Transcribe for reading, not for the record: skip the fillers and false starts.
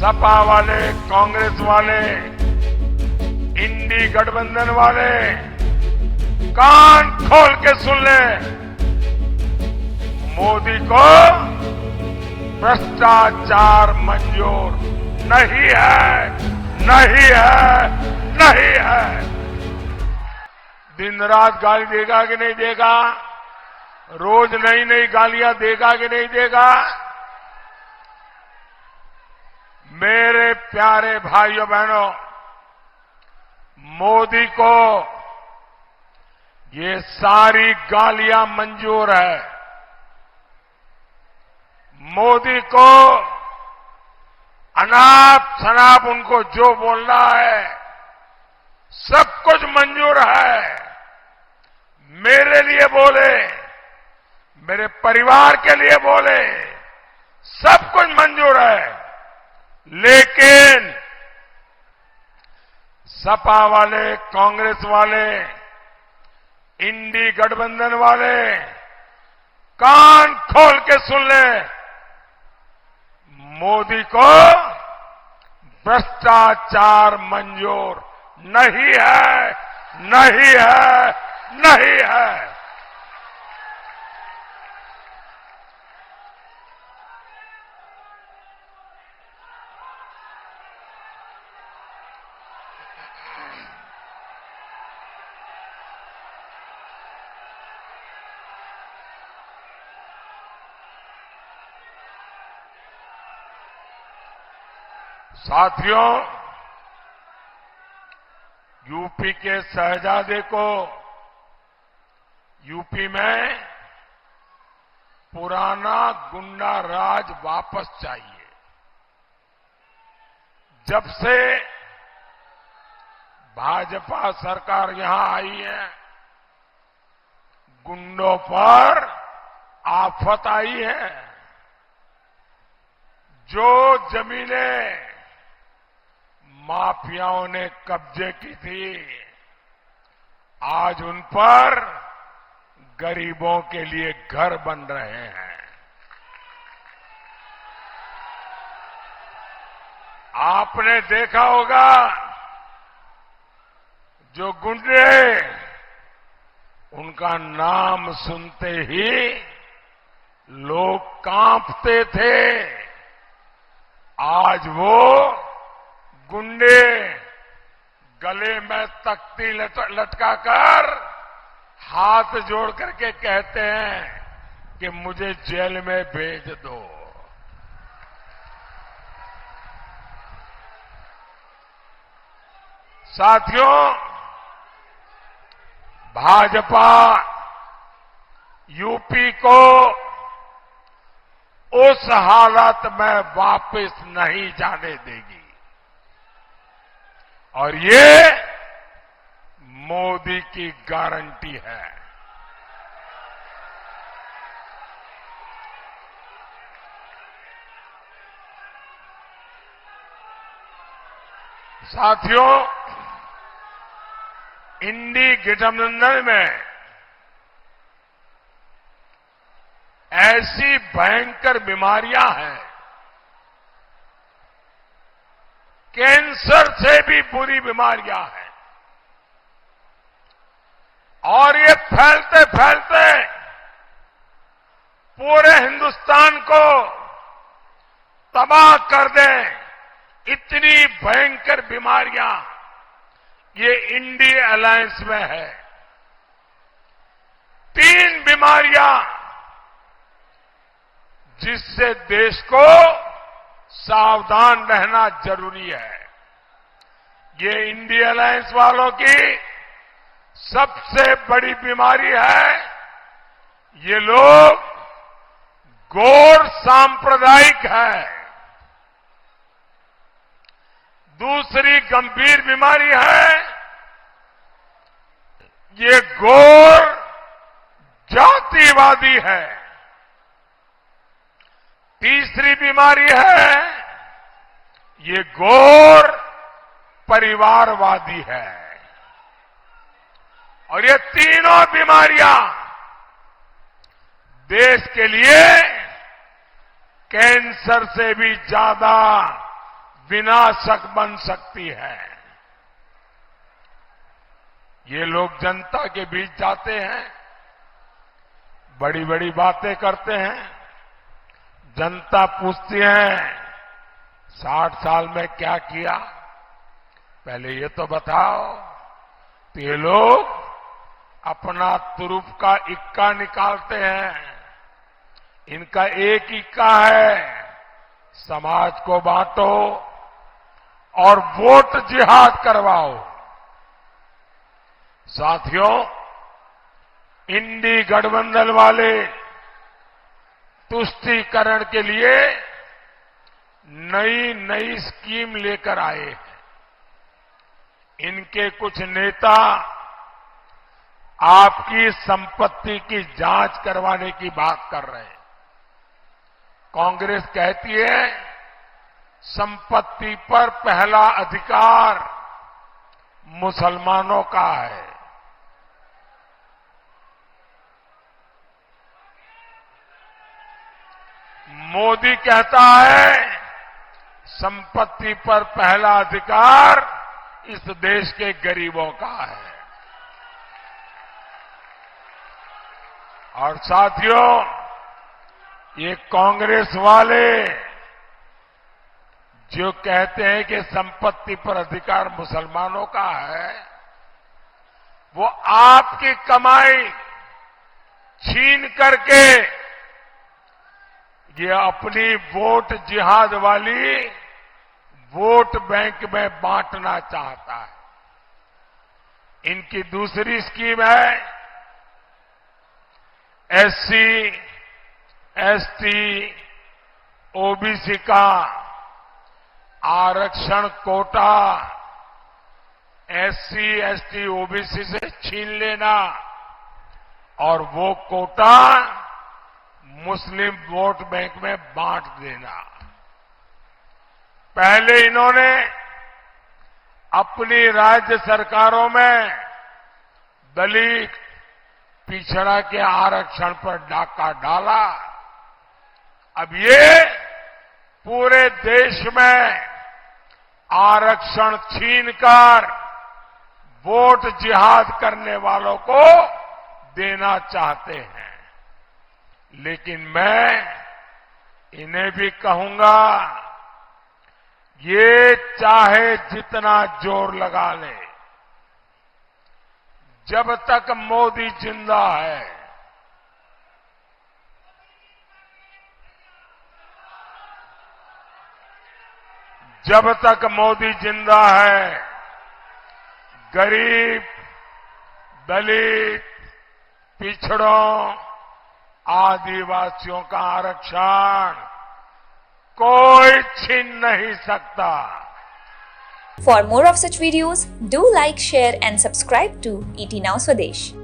सपा वाले, कांग्रेस वाले, इंडी गठबंधन वाले कान खोल के सुन ले। मोदी को भ्रष्टाचार मंजूर नहीं है, नहीं है, नहीं है। दिन रात गाली देगा कि नहीं देगा? रोज नई नई गालियां देगा कि नहीं देगा? मेरे प्यारे भाइयों बहनों, मोदी को ये सारी गालियां मंजूर है। मोदी को अनाप शनाप उनको जो बोलना है सब कुछ मंजूर है। मेरे लिए बोले, मेरे परिवार के लिए बोले, सब कुछ मंजूर है। लेकिन सपा वाले, कांग्रेस वाले, इंडी गठबंधन वाले कान खोल के सुन ले। मोदी को भ्रष्टाचार मंजूर नहीं है, नहीं है, नहीं है। साथियों, यूपी के शहजादे को यूपी में पुराना गुंडा राज वापस चाहिए। जब से भाजपा सरकार यहां आई है, गुंडों पर आफत आई है। जो जमीनें माफियाओं ने कब्जे की थी, आज उन पर गरीबों के लिए घर बन रहे हैं। आपने देखा होगा, जो गुंडे, उनका नाम सुनते ही लोग कांपते थे, आज वो गुंडे गले में तख्ती लटकाकर हाथ जोड़ करके कहते हैं कि मुझे जेल में भेज दो। साथियों, भाजपा यूपी को उस हालत में वापस नहीं जाने देगी और ये मोदी की गारंटी है। साथियों, इंडी गठबंधन में ऐसी भयंकर बीमारियां हैं, कैंसर से भी बुरी बीमारियां हैं, और ये फैलते फैलते पूरे हिंदुस्तान को तबाह कर दें, इतनी भयंकर बीमारियां ये इंडी अलायंस में है। 3 बीमारियां जिससे देश को सावधान रहना जरूरी है। ये इंडी अलायंस वालों की सबसे बड़ी बीमारी है। ये लोग गौर सांप्रदायिक है। दूसरी गंभीर बीमारी है, ये गौर जातिवादी है। तीसरी बीमारी है, ये गौर परिवारवादी है। और ये तीनों बीमारियां देश के लिए कैंसर से भी ज्यादा विनाशक बन सकती है। ये लोग जनता के बीच जाते हैं, बड़ी बड़ी बातें करते हैं, जनता पूछती है 60 साल में क्या किया, पहले ये तो बताओ। तो ये लोग अपना तुरुप का इक्का निकालते हैं। इनका एक इक्का है, समाज को बांटो और वोट जिहाद करवाओ। साथियों, इंडी गठबंधन वाले तुष्टीकरण के लिए नई नई स्कीम लेकर आए हैं। इनके कुछ नेता आपकी संपत्ति की जांच करवाने की बात कर रहे हैं। कांग्रेस कहती है संपत्ति पर पहला अधिकार मुसलमानों का है। मोदी कहता है संपत्ति पर पहला अधिकार इस देश के गरीबों का है। और साथियों, ये कांग्रेस वाले जो कहते हैं कि संपत्ति पर अधिकार मुसलमानों का है, वो आपकी कमाई छीन करके ये अपनी वोट जिहाद वाली वोट बैंक में बांटना चाहता है। इनकी दूसरी स्कीम है एससी, एसटी, ओबीसी का आरक्षण कोटा एससी, एसटी, ओबीसी से छीन लेना और वो कोटा मुस्लिम वोट बैंक में बांट देना। पहले इन्होंने अपनी राज्य सरकारों में दलित, पिछड़ा के आरक्षण पर डाका डाला। अब ये पूरे देश में आरक्षण छीनकर वोट जिहाद करने वालों को देना चाहते हैं। लेकिन मैं इन्हें भी कहूंगा, ये चाहे जितना जोर लगा ले, जब तक मोदी जिंदा है, जब तक मोदी जिंदा है, गरीब, दलित, पिछड़ों, आदिवासियों का आरक्षण कोई छीन नहीं सकता। For more of such videos, do like, share and subscribe to ET Now Swadesh.